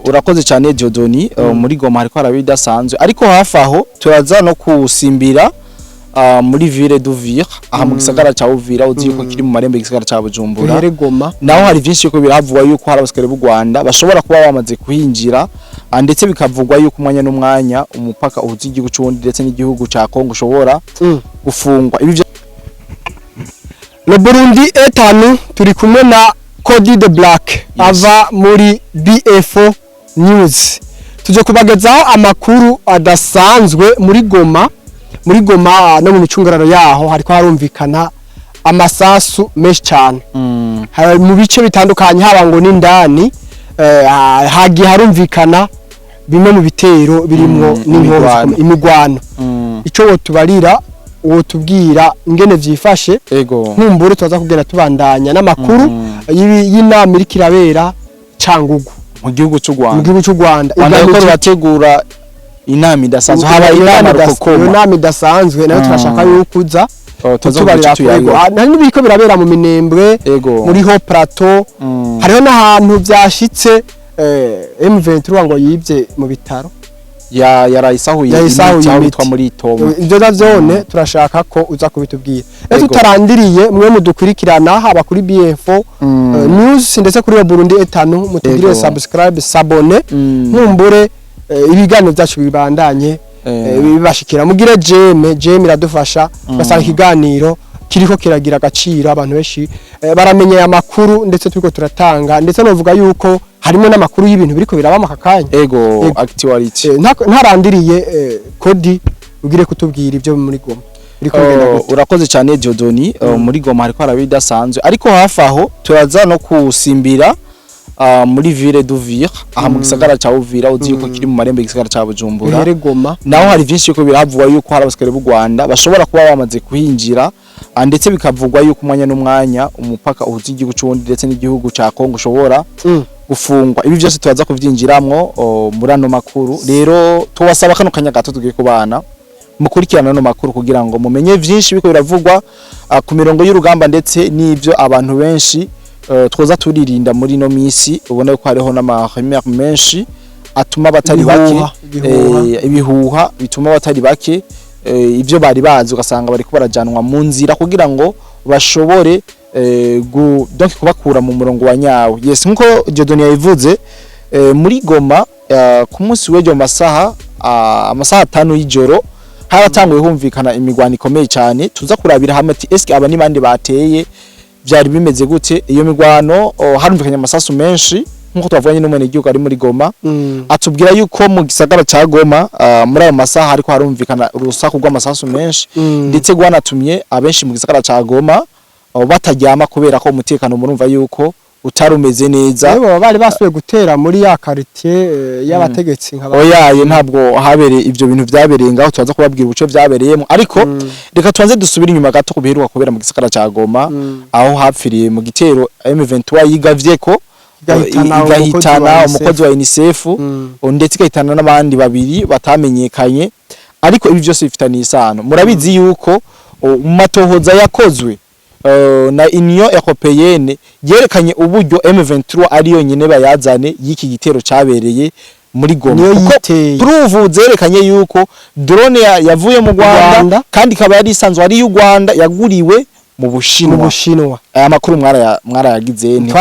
urakoze cyane Diodoni muri Goma hariko harabidasanzwe ariko hafi aho turaza no kusimbira muri ville d'Uvira aha mu gisagara ca Uvira uzi yuko kiri mu marembe gisagara ca Bujumbura naho hari byinshi yuko biravugwa yuko hari abasikare b'u Rwanda bashobora kuba bamaze kuhinjira ndetse bikavugwa yuko umwanya n'umwanya umupaka uhuza igihugu c'ubundi ndetse n'igihugu ca Kongo ushobora gufungwa ibi Le Burundi etanu turi kumwe na Cody the Black ava muri BFO News tuje kubagezaho amakuru adasanzwe muri Goma no mu micungararo yaho hariko harumvikana amasasu menshi cyane mu bice bitandukanye haba ngo n'indani hagiye harumvikana bimwe mu bitero birimo imigwano ico wotubarira uwo tubwira ingene vyifashe nkumbure tuza kugera tubandanya n'amakuru y'inama iri kirabera Cangugu mu gihugu cy'u Rwanda igako bategura inama idasanzwe haba inama idasanzwe nayo turashaka yukuza tubarira hari n'ibiko birabera mu Minembwe muri Ho Plateau hariho n'ahantu byashitse M23 ngo yibye mu bitaro yarayisahuye bitwa muri Tomo ibyo navyone turashaka ko uza kubitubwira tutarandiriye mwe mudukurikirana haba kuri BFO News ndetse kuri Burundi etanu mutugire subscribe sabone nkumbure ibiganiro byacu bibandanye bibashikira mugire jeme iradufasha basanga ikiganiro kiriko kiragira agaciro abantu benshi baramenye amakuru ndetse turiko turatanga ndetse novuga yuko harimo n'amakuru y'ibintu biriko biraba makakanya actuality ntarandiriye Cody ugire kutubwira ibyo muri Goma urakoze cyane Diodoni muri Goma hariko harabidasanzwe ariko hafi aho turaza no kusimbira muri ville d'Uvira aha mu gisagara ca Uvira uzi yuko kiri mu marembe gisagara ca Bujumbura naho hari byinshi yuko biravugwa yuko hari abasikare b'u Rwanda bashobora kuba bamaze kuhinjira ndetse bikavugwa yuko umwanya n'umwanya umupaka uhuza igihugu c'ubundi ndetse n'igihugu ca Kongo ushobora gufungwa ibi byose tubaza kuvyinjiramwo muri ano makuru rero tubasaba kano kanya gato tugiye kubana mukurikirana no makuru kugira ngo mumenye vyinshi biko biravugwa ku mirongo y'urugamba ndetse n'ivyo abantu benshi twoza turirinda muri no misi ubona ko hariho n'amahemera menshi atuma batari bake ibihuha bituma batari bake ibyo bari bazi ugasanga bari kubarajanwa mu nzira kugira ngo bashobore donc kubakura mu murongo wa nyawo yes nkuko Diodoni yavuze muri Goma ku munsi w'ejo amasaha 5 y'ijoro haratanguye humvikana imigwano ikomeye cyane tuza kurabira hamwe ati eske aba ni bande bateye byari bimeze gute iyo migwano harumvikanye amasasu menshi nkuko twavanye n'umwe n'igihugu ari muri Goma atubwira yuko mu gisagara ca Goma muri ayo masaha hariko harumvikana urusaku rw'amasasu menshi ndetse gwanatumye abenshi mu gisagara ca Goma batajyama kubera ko umutekano murumva yuko utarumeze neza bari basuye gutera muri ya quartier y'abategetsi oyaye ntabwo habereye ibyo bintu byabereye ngaho tuzaza kubabwira ubuce byabereyemo ariko reka tuanze dusubira inyuma gato kubiheruka kubera mu gisagara ca Goma aho hapfiriye mu gitero M23 yigavye ko igahitana umukozi wa UNICEF ndetse igahitana n'abandi babiri batamenyekanye ariko ibi byose bifitaniye isano murabizi yuko mu matohoza yakozwe na Union Européenne yerekanye uburyo M23 ari yonyene bayazane y'iki gitero cabereye muri Goma prove zerekanye yuko drone yavuye mu Rwanda kandi kaba yari isanzwe ari y'u Rwanda yaguriwe mu Bushinwa aya makuru mwarayagize nubwo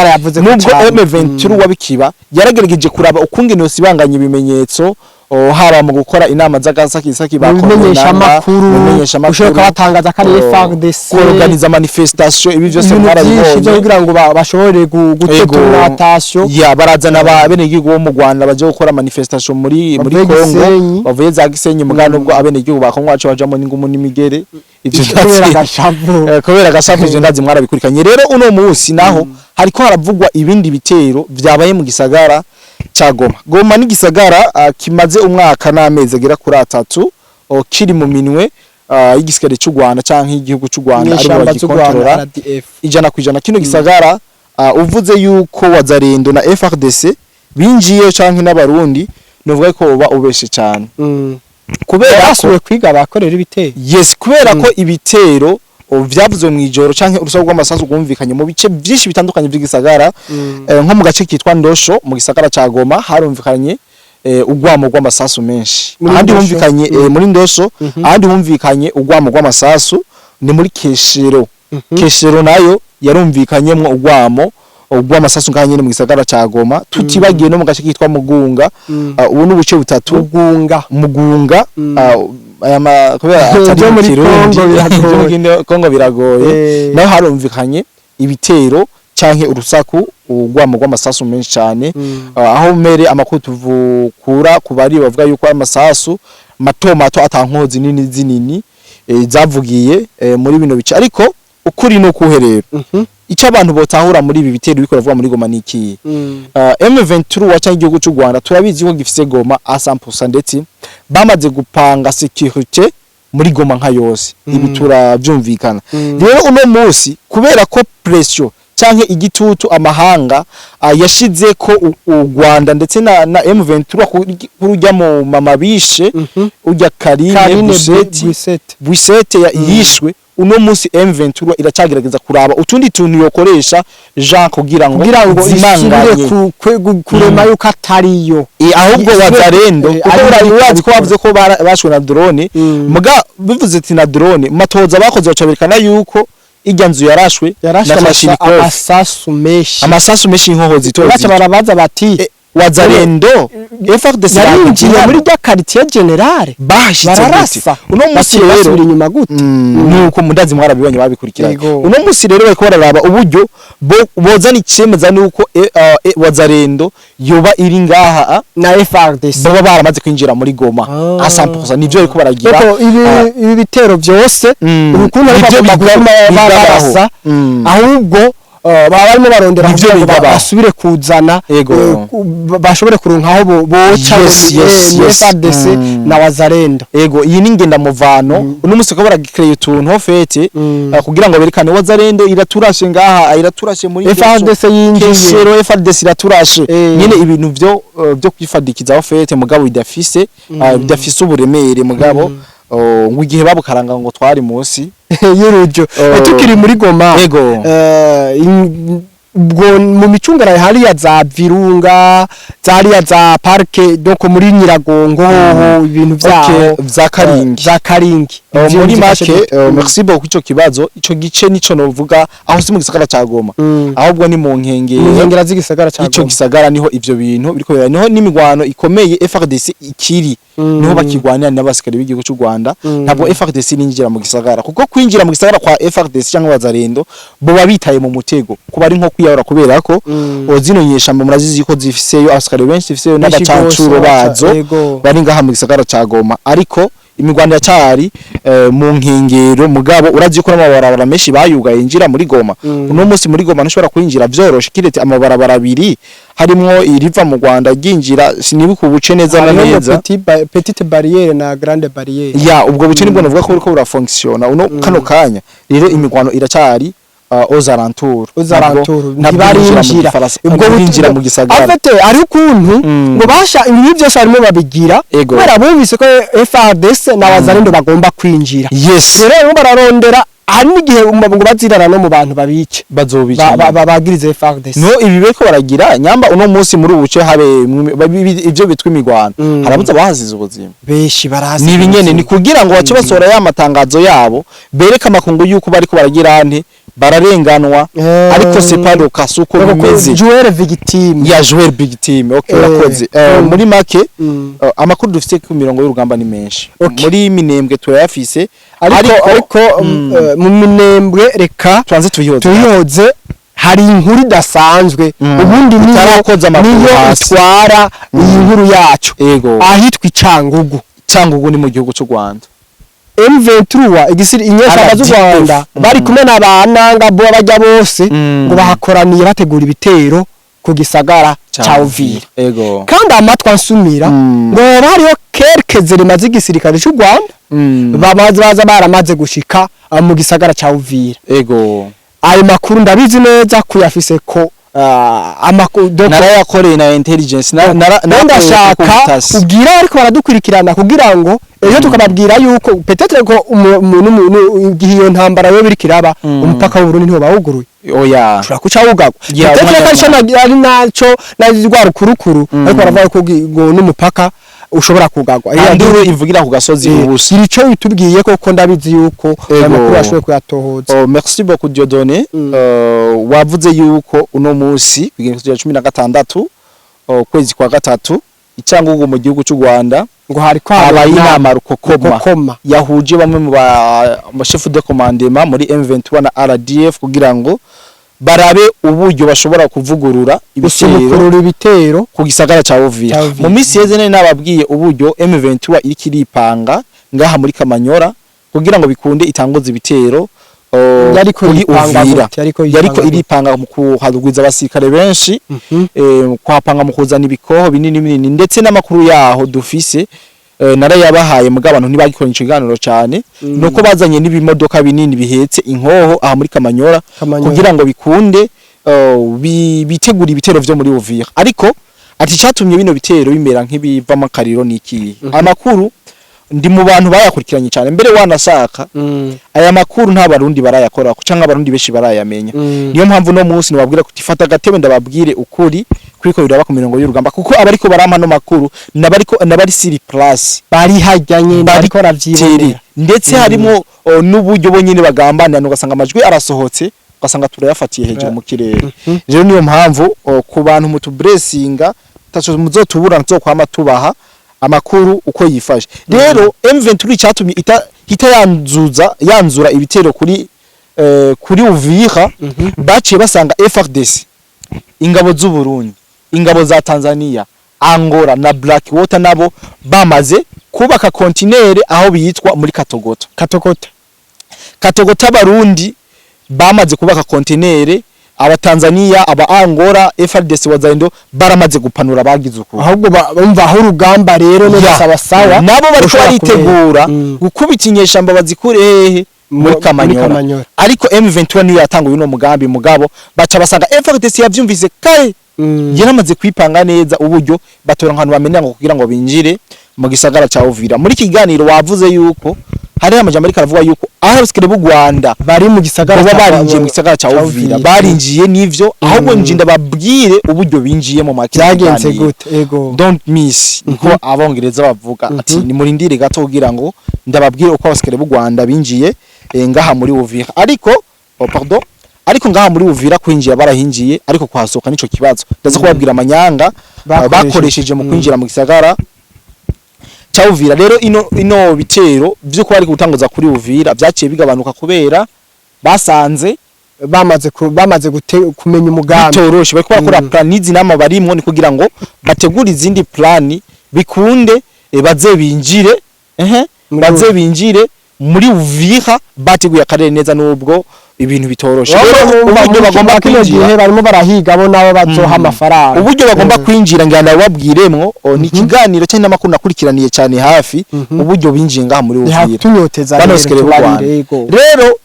M23 wabikiba yaragerageje kuraba ukungene yosibanganya ibimenyetso haba mu gukora inama z'agasakisaki bakomenyesha makuru ushoka batangaza kandi FARDC organiza manifestation ibi byose mwarabibonye kugira ngo bashobore gutetura atasyo barazana abene gihugu bo mu Rwanda baje gukora manifestation muri Kongo bavuye za Gisenyi mugano ubwo abene gihugu ba Kongo bacu bajamo n'ingumu n'imigere ivyo kubera gashavu ivyo ndazi mwarabikurikanye rero uno munsi naho hariko haravugwa ibindi bitero vyabaye mu gisagara cha Goma ni gisagara kimaze umwaka n'amezi agera kuri 3 kiri mu minwe y'igisirikare cy'u Rwanda canke igihugu cy'u Rwanda ari bagikontorora ijana kwijana kino gisagara uvuze yuko wazarendo na FARDC binjiye canke n'abarundi novuga ko uba ubeshe cyane kubera basuwe kwiga bakorera ibitero yes kubera ko ibitero vyavuzwe mu ijoro canke urusaku rw'amasasu rwumvikanye mu bice byinshi bitandukanye by'igisagara nko mu gace kitwa Ndosho mu gisagara ca Goma harumvikanye ugwamo rw'amasasu menshi ahandi humvikanye muri Ndosho ahandi humvikanye ugwamo rw'amasasu ni muri Keshero Keshero nayo yarumvikanyemwo ugwamo rw'amasasu nganye mu gisagara ca Goma tutibagiye no mu gace kitwa Mugunga ubu n'ubuce butatu Mugunga aya kubera atari muri Kongo biragoye naho harumvikanye ibitero canke urusaku ugwamo rw'amasasu menshi cyane aho mere amakuru tuvukura kubari bavuga yuko amasasu mato atankozi nini zinini zavugiye muri bino bice ariko ukuri no kuherera icyo abantu botahura muri ibi bitero bikora vuga muri Goma niki M23 wacha igihugu cy'u Rwanda turabizi ko gifise Goma a 100% ndetse bamaze gupanga security muri Goma nka yose ibi turavyumvikana rero uno munsi kubera ko pression canke igitutu amahanga yashize ko u Rwanda ndetse na M23 kurujya mu mamabishe ujya Karine Busete yishwe uno munsi M23 iracagerageza kuraba utundi tuntu yokoresha Jean kugira ngo zimanganye kurema yuko atariyo ahubwo wazarendo kuko urabiwazi ko bavuze ko bashwe na drone muga bivuze ati na drone matoza bakoze bacaberikana yuko ijya nzu yarashwe amasasu meshi inkoho zitoye bacha barabaza bati wazarendo FARDC yarinjiye muri rya quartier general barashitse uno munsi rero inyuma gute nuko mundazi mwarabibonye babikurikiranye uno munsi rero bariko bararaba uburyo bozana icemeza nuko wazarendo yoba iri ngaha na FARDC baba baramaze kwinjira muri Goma a 100% nivyo ariko baragira ibi bitero byose urukundo barasa ahubwo barimo barondera ngo basubire kuzana bashobore kuronka aho boca FARDC na wazarendo iyi ni ngenda muvano uno musi ko baragikreye utuntu hofete kugira ngo berekane wazarendo iraturashe ngaha iraturashe muri FARDC yinjiye FARDC iraturashe nyine ibintu byo kwifadikiza hofete mugabo bidafise uburemere mugabo ngo igihe babukaranga ngo twari munsi y'urujo tukiri muri Goma mu micungara hariya za Virunga zariya za parke doko muri Nyiragongo ibintu byaho za Karingi muri make merci beaucoup ico kibazo ico gice nico novuga aho si mu gisagara ca Goma ahubwo ni mu nkengera z'igisagara ca Goma ico gisagara niho ivyo bintu biriko niho n'imigwano ikomeye FARDC ikiri niho bakigwanira n'abasikari b'igihugu cy'u Rwanda ntabwo FARDC ninjira mu gisagara kuko kwinjira mu gisagara kwa FARDC cyangwa wazarendo bo babitaye mu mutego kuba ari nko kwiyahura kubera ko zino nyeshamba murazizi ko zifiseyo abasikari benshi zifiseyo n'abacancuro bazo bari ngaha mu gisagara ca Goma ariko imigwanda ya cyari mu nkengero mugabo urazi ko n'amabarabara menshi bayugaye injira muri Goma uno munsi muri Goma ntushobora kwinjira byoroshe kirete amabarabara abiri harimo iriva mu Rwanda ginjira sinibuka ubuce neza na neza petite barrière na grande barrière ya ubwo buce nibwo navuga ko buriko burafunctiona uno kano kanya rero imigwano iracyari aux alentours ntibarinjira ubwo binjira mu gisagara afite ari ukuntu ngo basha ibi byose arimo babigira kubera bumvise ko FARDC na wazarendo bagomba kwinjira rero bararondera hari n'igihe ngo bazirana no mu bantu babice bazobica bagirize FARDC no ibi beko baragira nyamba uno munsi muri ubuce habe ivyo bitwa imigwano harabuza bahazize ubuzima beshi barazi ni binyene ni kugira ngo bace basora ya matangazo yabo bereka makungu yuko bariko baragira ante bararenganwa ariko c'est pas le cas uko bimeze joueur victime ya joueur victime okay urakoze muri make amakuru dufite ku mirongo y'urugamba ni menshi muri Minembwe turayafise ariko mu Minembwe reka twanze tuyihoze hari inkuru idasanzwe ubundi niyo itwara iyi nkuru yacu ahitwa Icangugu ni mu gihugu cy'u Rwanda M23 igisiri inyesha z'u Rwanda bari kumwe n'abananga bo bajya bose ngo bahakoraniye bategura ibitero ku gisagara ca Uvira kandi amatwa nsumira ngo hariho quelques éléments z'igisirikare cy'u Rwanda baza baramaze gushika mu gisagara ca Uvira ayo makuru ndabizi neza kuyafise ko amakuru narayakoreye na intelligence ndashaka ubwira ariko baradukurikirana kugira ngo ejo tukababwira yuko peut-être ko umuntu igihe iyo ntambara yo birikiraba umupaka w'u Burundi niho bawuguruye oya turakuca wugagwa peut-être ko ari naco nazirwa rukurukuru ariko baravuga ko n'umupaka ushobora kugagwa anduru ivugira ku gasozi ubusa irico bitubwiye koko ndabizi yuko amakuru ashoboye kuyatohoza merci beaucoup Dieudonné wavuze yuko uno munsi kugeza 16 kwezi kwa gatatu icyangugu mu gihugu cy'u Rwanda ngo hari habaye inama rukokoma yahuje bamwe mu ba chef de commandement muri M23 na RDF kugira ngo barabe uburyo bashobora kuvugurura ibitero ku gisagara ca Uvira mu misi yeze nene nababwiye uburyo M23 iri kiripanga ngaha muri Kamanyora kugira ngo bikunde itangoza ibitero yariko iripanga mu kuhadugwiza abasirikare benshi kwapanga mu kuzana ibikoho binini ndetse n'amakuru yaho dufise narayabahaye muga abantu ntibagikora ikiganiro cyane nuko bazanye n'ibimodoka binini bihetse inkoho aha muri Kamanyora kugira ngo bikunde bitegura ibitero vyo muri Uvira ariko ati cyatumye bino bitero bimera nk'ibiva makariro niki amakuru ndi mu bantu bayakurikiranye cyane mbere wanashaka aya makuru nta barundi barayakora cyangwa abarundi beshi barayamenya niyo mpamvu no munsi nababwira kuti fata gatebe ndababwire ukuri kwiko biraba ku mirongo y'urugamba kuko abariko barampa no makuru nabari siri plus bari hajyanye bariko ravyibonera ndetse harimo n'uburyo bonyine bagambana ugasanga amajwi arasohotse ugasanga turayafatiye hejuru mu kirere rero niyo mpamvu ku bantu mutubresinga tacho muzotubura nzokwama tubaha amakuru uko yifashe rero M23 cyatumye yanzura ibitero kuri Uvira baciye basanga FARDC ingabo z'u Burundi ingabo za Tanzania Angola na Blackwater nabo bamaze kubaka kontinere aho biyitwa muri Katogota Barundi bamaze kubaka kontinere aba Tanzania aba Angola FARDC wazaindo baramaze gupanura bagize uko ahubwo bumva aho urugamba rero no sawa nabo bariko baritegura gukubita inyeshamba bazikure hehe muri Kamanyora ariko M23 niyo yatanguye no mugambi mugabo baca basanga FARDC yavyumvise kare yaramaze kwipanga neza uburyo batora nk'abantu bamenera ngo kugira ngo binjire mu gisagara ca Uvira muri kiganiro wavuze yuko hari amajambo ariko aravuga yuko aho abasikire b'u Rwanda bari mu gisagara barinjiye mu gisagara ca Uvira barinjiye nivyo ahubwo njinda babwire uburyo binjiye mu byagenze gute ego don't miss niko abongereza bavuga ati ni murindire gato kugira ngo ndababwire uko abasikire b'u Rwanda binjiye ngaha muri Uvira ariko ariko ngaha muri Uvira kwinjira barahinjiye ariko kwasoka nico kibazo ndaza kubabwira amanyanga bakoresheje mu kwinjira mu gisagara cha Uvira rero ino bitero byo ko bari gutanguza kuri Uvira byaciye bigabanuka kubera basanze bamaze kumenya umugambi toroshe bariko bakora planizi nama barimwo ni kugira ngo bategura izindi plani bikunde baze binjire muri Uvira bateguye akarere neza nubwo ibintu bitoroshe uburyo bagomba kwinjira barimo barahiga bo nabo bazoha amafaranga uburyo bagomba kwinjira ngana babwiremwo ni ikiganiro cyane n'amakuru nakurikiraniye cyane hafi uburyo binjiye ngaha muri Uvira rero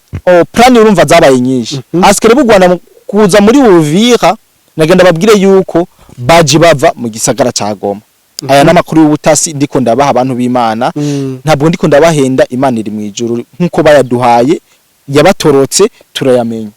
plan urumva zabaye nyinshi askere b'u Rwanda kuza muri Uvira nagenda babwire yuko baji bava mu gisagara ca Goma aya namakuru y'ubutasi ndiko ndabaha abantu b'Imana ntabwo ndiko ndabahenda Imana iri mu ijuru nkuko bayaduhaye yabatorotse turayamenya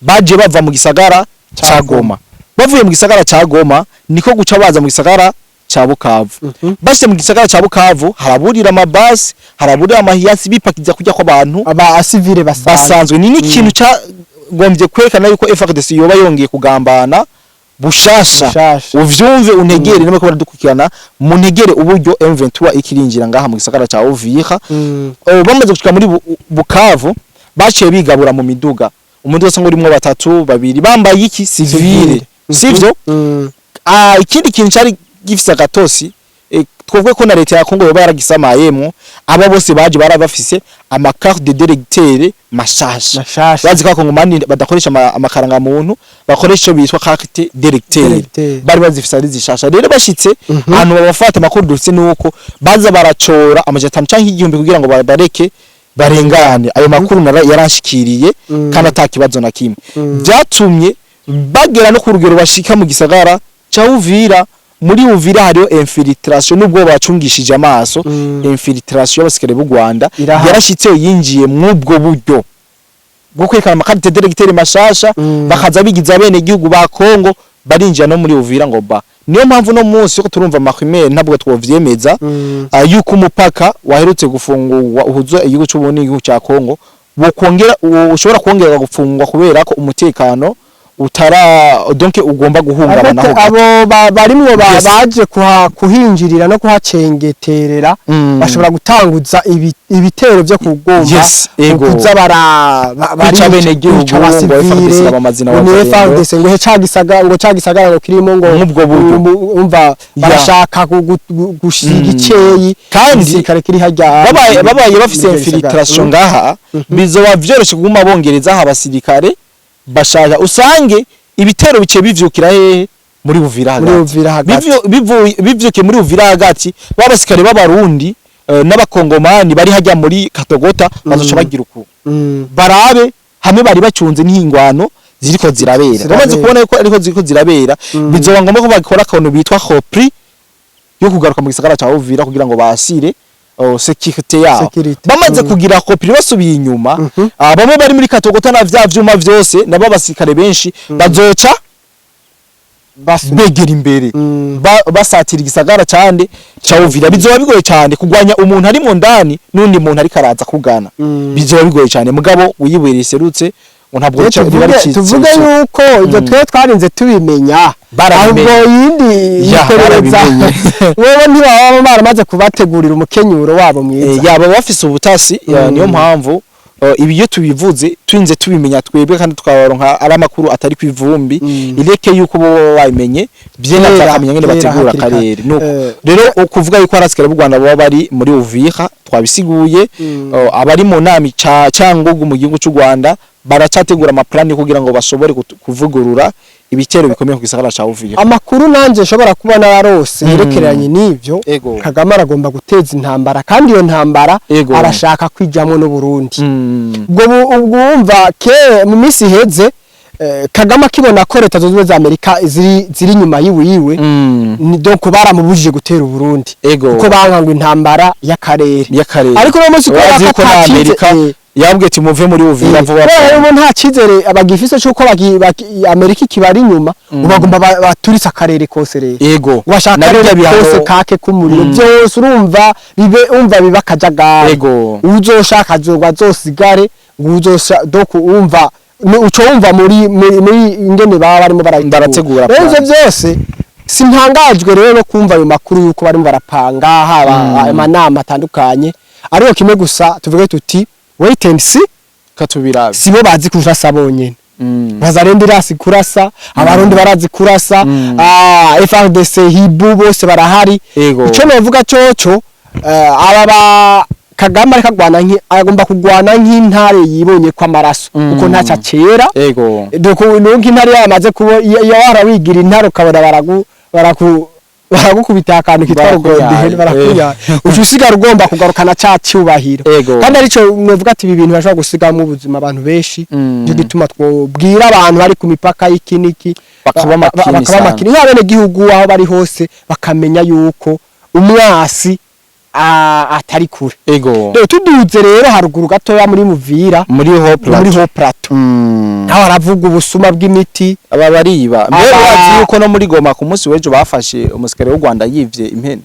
baje bava mu gisagara ca Goma bavuye mu gisagara ca Goma niko guca baza mu gisagara ca Bukavu bashye mu gisagara ca Bukavu haraburira amabasi haraburira amahiyasi bipakiza kujya kw'abantu aba asivile basanzwe ni ikintu ca gombye kwerekana yuko FARDC yoba yongeye kugambana bushasha uvyumve untegere nimwe ko baradukukirana mu ntegere uburyo M23 ikirinjira ngaha mu gisagara ca Uvira bamaze gushika muri Bukavu baciye bigabura mu miduga umuduga sango rimwe batatu babiri bambaye iki civile sivyo ikindi kintu cyari gifise agatosi twebwe ko na leta ya Kongo yoba yaragisamayemo abo bose baje barabafise ama carte de directeur mashasha bazi ko Kongomani badakoresha amakaranga muntu bakoresha bitwa carte directeur bari bazifisa ari zishasha rero bashitse ahantu babafata makuru dufise nuko baza baracora amajatanu canke igihumbi kugira ngo bareke barengane ayo makuru yaranshikiriye kandi atakibazo na kimwe byatumye bagera no ku rugero bashika mu gisagara ca Uvira. Muri Uvira hariyo infiltration nubwo bacungishije amaso, infiltration y'abasirikare b'u Rwanda yarashitse yinjiye mw'ubwo buryo bwo kwekana amakarte directeur mashasha, bakaza bigiza bene igihugu ba Kongo barinjira no muri Uvira ngo ba. Niyo mpamvu no munsi yo turumva Mahimel ntabwo twovyemeza yuko umupaka waherutse gufungurwa uhuzo igihugu cy'Uburundi n'igihugu cya Kongo, bo kongera ushobora kongera gufungwa kubera ko umutekano donc ugomba guhungabana abo barimwo baje kuhinjirira no kuhacengeterera bashobora gutanguza ibitero byo kugomba kuza barica bene gihugu ngo amazina FARDC ngo cagisagara ngo kirimo ngo nk'ubwo buryo umva barashaka gushiga iceyi kandi kare kiri hajya babaye bafise infiltration ngaha bizoba vyoroshe kuguma bongereza abasirikare bashaja usange ibitero bice bivyukira hehe muri Uvira hagati bivyuke muri Uvira hagati babasikare b'abarundi n'abakongomani bari hajya muri Katogota bazoca bagira uko barabe hamwe bari bacunze n'ingwano ziriko zirabera bamaze kubona yuko ariko ziriko zirabera bizoba ngombwa ko bakora akantu bitwa hopri yo kugaruka mu gisagara ca Uvira kugira ngo basire sécurité yao bamaze kugira kopiri basubiye inyuma bamwe bari muri Katogota na vya vyuma vyose nabo basirikare benshi bazoca begera imbere basatira igisagara cyane ca Uvira. Bizoba bigoye cyane kugwanya umuntu ari mu ndani n'undi muntu ari karaza kugana, bizoba bigoye cyane mugabo uyibereye serutse ntabwo tuvuge yuko ibyo twe twarinze tubimenya ahubwo yindi yikoreza wowe ntibaba baramaze kubategurira umukenyuro wabo mwiza yaba bafise ubutasi niyo mpamvu ibiyo tubivuze twinze tubimenya twebwe kandi twabaronka ari amakuru atari kwivumbi ireke yuko bo bayimenye byena takamenya ngene bategura karere nuko rero ukuvuga yuko arasikare b'u Rwanda baba bari muri Uvira twabisiguye abari mu nami cangugu mu gihugu cy'u Rwanda baracategura amaplani kugira ngo bashobore kuvugurura ibitero bikomeye ku gisagara ca Uvira. Amakuru nanje nshobora kuba nararose yerekeranye n'ivyo Kagame aragomba guteza intambara kandi iyo ntambara arashaka kwijamwe no Burundi. Ubwo umva ke mu misi heze Kagame akibona ko leta z'Ubumwe za Amerika ziri nyuma yiwe ni donc baramubujije gutera Burundi kuko bankangwa intambara y'akarere ariko no munsi ko Amerika yabwiye ati muve muri Uvira vuba rero nta cizere abagifise cyo ko Amerika kibari inyuma ubagomba baturitsa akarere kose rero washaka rero byose kake kumuriro byose urumva biba kajagara uzoshaka azogwa zosigare uzosha doko umva uco umva muri ingene baba barimo barategura rero byose simpangajwe rero kumva ayo makuru yuko barimo barapanga haba amanama atandukanye ariko kimwe gusa tuvuge tuti wait and see katubirabe sibo bazi kurasa bonyene bazarendira kurasa abarundi barazi kurasa FARDC hibu bose barahari ico novuga coco aba Kagame ariko agomba kugwana nk'intare yibonye kwa maraso uko ntaca cera doko nungi intare yamaze kubo warawigira intare ukabona baragukubita akantu kitwa gode barakuya ucusigara ugomba kugarukana ca cyubahiro kandi arico novuga ati ibi bintu bashobora gusigamo ubuzima abantu benshi cyo gituma twobwira abantu bari ku mipaka y'ikiniki bakaba makini y'abene gihugu aho bari hose bakamenya yuko umwasi atari kure rero tuduze rero haruguru gatoya muri Muvira muri ho plateau aho aravuga ubusuma bw'imiti aba bariba mbere bazi yuko no muri Goma ku munsi wejo bafashe umusikare w'u Rwanda yivye impene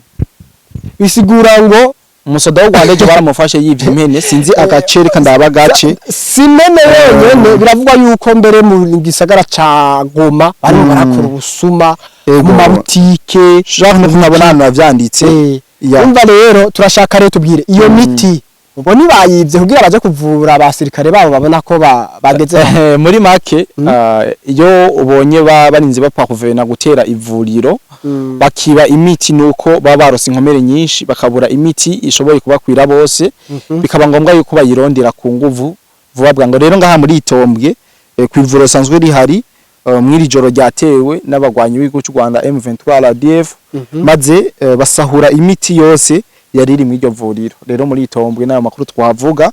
bisigura ngo umusoda w'u Rwanda ejo baramufashe yivye impene sinzi agaceri kandi abagace simene yonyene biravugwa yuko mbere mu gisagara ca Goma barimo barakora ubusuma mu mabutike genre nabona hano bavyanditse umva rero turashaka rero tubwire iyo miti ubwo nibayivye kugira baje kuvura abasirikare babo babona ko bageze muri make iyo ubonye barinze bapfa kuvena gutera ivuriro bakiba imiti nuko baba barose inkomere nyinshi bakabura imiti ishoboye kubakwira bose bikaba ngombwa yuko bayirondera ku nguvu vuba bwango rero ngaha muri Itombwe ku ivuriro sanzwe rihari mwiri joro ryatewe n'abagwanyi w'igihugu cy'u Rwanda M23 RDF maze basahura imiti yose yari iri mu iryo vuriro rero muri Itombwe nayo makuru twavuga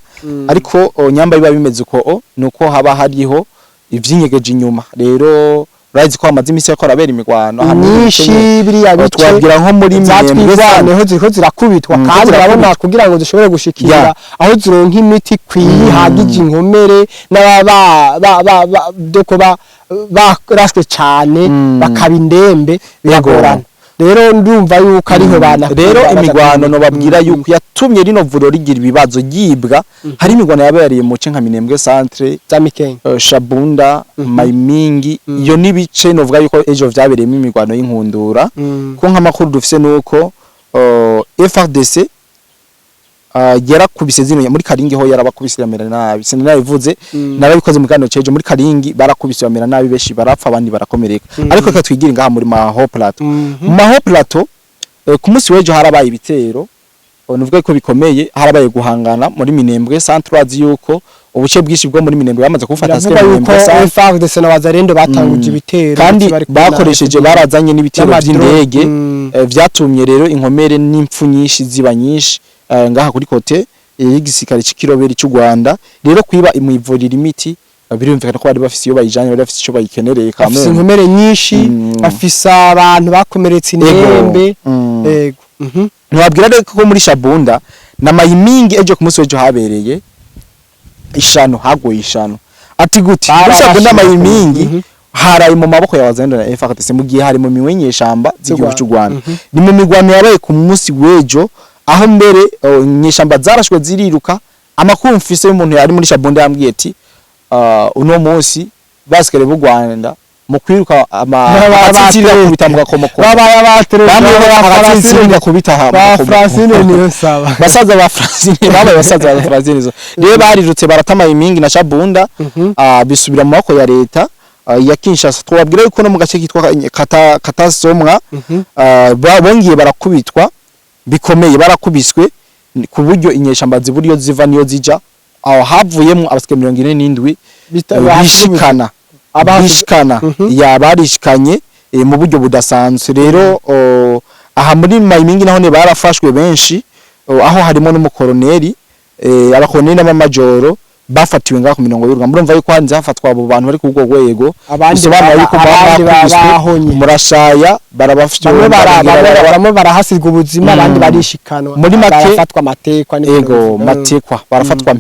ariko nyamba biba bimeze uko nuko haba hariho ivyinyegeje inyuma rero urazi ko amaze imisi yakora abera imigwano nyinshi biriya bice twabwira nko muri zatwirwaneho ziriko zirakubitwa kandi urabona kugira ngo zishobore gushikira aho zironka imiti ikwiye ihagije inkomere doko barashwe cane bakaba indembe biragorana rero ndumva yuko ariho bana rero imigwano no babwira yuko yatumye rino vuriro rigira ibibazo yibwa hari imigwano yabereye mu ce nka Minembwe centre za Mikenke Shabunda Mayimingi iyo nibice novuga yuko ejo vyabereyemo imigwano y'inkundura ko nk'amakuru dufise nuko FRDC yarakubise zino muri Karingi ho yarabakubise yamera nabi sinabivuze narabikoze mu kano cejo muri Karingi barakubise yamera nabi beshi barapfa abandi barakomereka ariko katwigira ngaha muri Maho Plateau Maho Plateau ku munsi wejo harabaye ibitero nuvuga ko bikomeye harabaye guhangana muri Minembwe centre wazi yuko ubuce bwishi bwo muri Minembwe bamaze kufata sike Minembwe FARDC na Wazalendo batanguje ibitero kandi bakoresheje barazanye n'ibitero by'indege vyatumye rero inkomere n'impfu nyinshi ziba nyinshi ngaha kuri kote y'igisirikare c'ikiroberi cy'u Rwanda rero kwiba imwivurira imiti birumvikana ko bari bafise iyo bayijanye bari bafise ico bayikenereye kamwe bafise inkomere nyinshi bafise abantu bakomeretse indembe yego ntwabwira rero ko muri Shabunda na Mayimingi ejo ku munsi wejo habereye ishano hagoye ishano ati guti muri Shabunda Mayimingi haraye mu maboko ya Wazalendo na FARDC mu gihe hari mu miwenyeshamba z'igihugu cy'u Rwanda ni mu migwano yabaye ku munsi wejo aho mbere nyeshamba zarashwe ziriruka amakuru mfise y'umuntu yari muri Shabunda yambwiye ati uno munsi basikare b'u Rwanda mu kwiruka abatsitsirira kubitambuka komoko babaye abatere abatsitsirira kubitaha ba Francine niyo saba basaza ba Francine babaye basaza ba Francine zo rero barirutse baratama Imingi na Shabunda bisubira mu mako ya leta ya Kinshasa twabwira yuko no mu gace kitwa Katasomwa bongiye barakubitwa bikomeye barakubiswe ku buryo inyeshamba ziburiyo ziva niyo zija aho havuyemo abasike 47 bishikana abashikana yabarishikanye mu buryo budasanzwe rero aha muri Mayimingi naho ne barafashwe benshi aho harimo n'umukoroneri abakoroneri n'amajoro bafatiwe ngaho ku mirongo y'urugamba murumva yuko hanze hafatwa abo bantu bari ku rwo rwego abandi bahonye murashaya barabafite bamwe barahasigwa ubuzima abandi barishikanwa muri make barafatwa matekwa ego matekwa barafatwa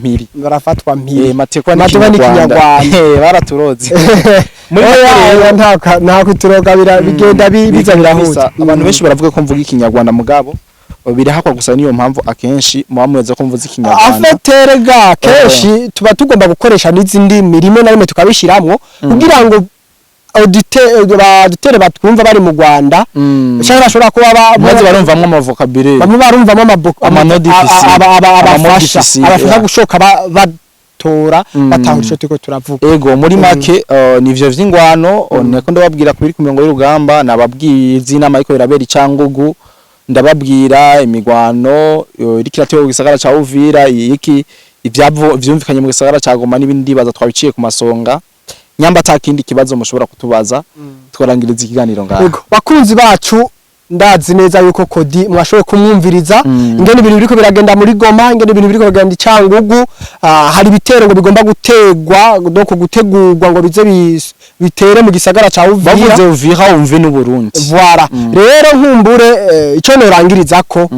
mpiri matekwa ni Kinyarwanda baraturoze muri nta kuturoga bigenda biza birahuza abantu benshi baravuga ko mvuga Ikinyarwanda mugabo birahakwa gusa niyo mpamvu akenshi muamweza ko mvuze Ikinyarwanda afeterega kenshi tuba tugomba gukoresha n'izindi mirimo na rimwe tukabishiramwo kugira ngo auditeur batwumva bari mu Rwanda cyangwa bashobora kuba maze barumvamwe amavokabire bamwe barumvamo abafasha gushoka batora batahura ico tuko turavuga ego muri make nivyo vy'ingwano nako ndababwira kubiri ku mirongo y'urugamba nababwiza inama ariko irabera icangugu ndababwira imigwano irikiratewe ku gisagara ca Uvira iki ivyumvikanye mu gisagara ca Goma n'ibindi baza twabiciye ku masonga nyamba takindi kibazo mushobora kutubaza twarangiriza ikiganiro ngaho bakunzi bacu ndazi neza yuko Kodi mwashoboye kumwumviriza ingene ibintu biriko biragenda muri Goma ingene ibintu biriko biragenda icangugu hari bitero ngo bigomba gutegwa doko gutegurwa ngo bize bitere mu gisagara ca Uvira bavuze Uvira umve n'u Burundi voilà rero nkumbure ico norangiriza ko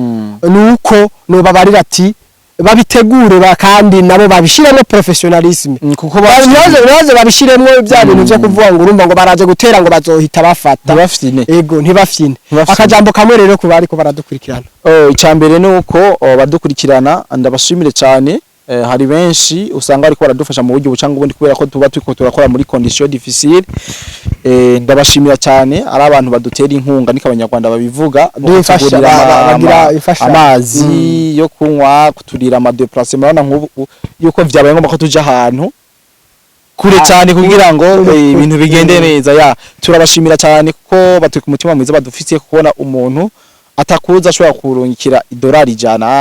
nuko no babarira ati babitegure kandi nabo babishiremo professionalism kuko baze babishiremo bya bintu byo kuvuga ngo urumva ngo baraje gutera ngo bazohita bafata ntibafine ego ntibafine akajambo kamwe rero ku bari ko baradukurikirana icambere nuko badukurikirana ndabashimire cyane hari benshi usanga ariko baradufasha mu buryo bucanga ubundi kubera ko tuba twiko turakora muri condition difficile ndabashimira cyane ari abantu badutera inkunga nika abanyarwanda babivuga bagira amazi yo kunywa kuturira ama déplacement bana nk'ubu yuko vyabaye ngomba ko tuja ahantu kure cyane kugira ngo ibintu bigende neza turabashimira cyane kuko batwe ku mutima mwiza badufitiye kubona umuntu atakuza ashobora kurungikira $100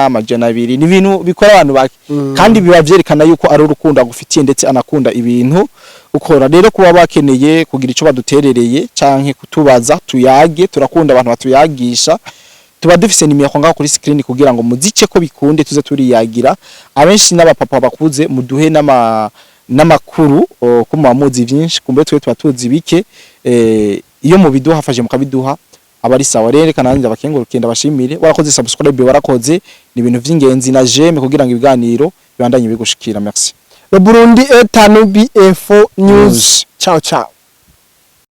$200 ni bintu bikora abantu bake kandi biba vyerekana yuko ari urukundo agufitiye ndetse anakunda ibintu ukora rero kuba bakeneye kugira ico baduterereye canke kutubaza tuyage turakunda abantu batuyagisha tuba dufise nimero ngaho kuri screen kugira ngo muzice ko bikunde tuze turiyagira abenshi n'abapapa bakuze muduhe n'amakuru ko mubamuzi byinshi kumbe twe tuba tuzi bike iyo mu biduha hafashe mukabiduha abari sawa rero kana nanjye abakengurukenda bashimire warakoze subscribe warakoze ni ibintu vy'ingenzi na jeme kugira ngo ibiganiro bibandanye bigushikira merci Le Burundi est à nous BF News. Ciao ciao.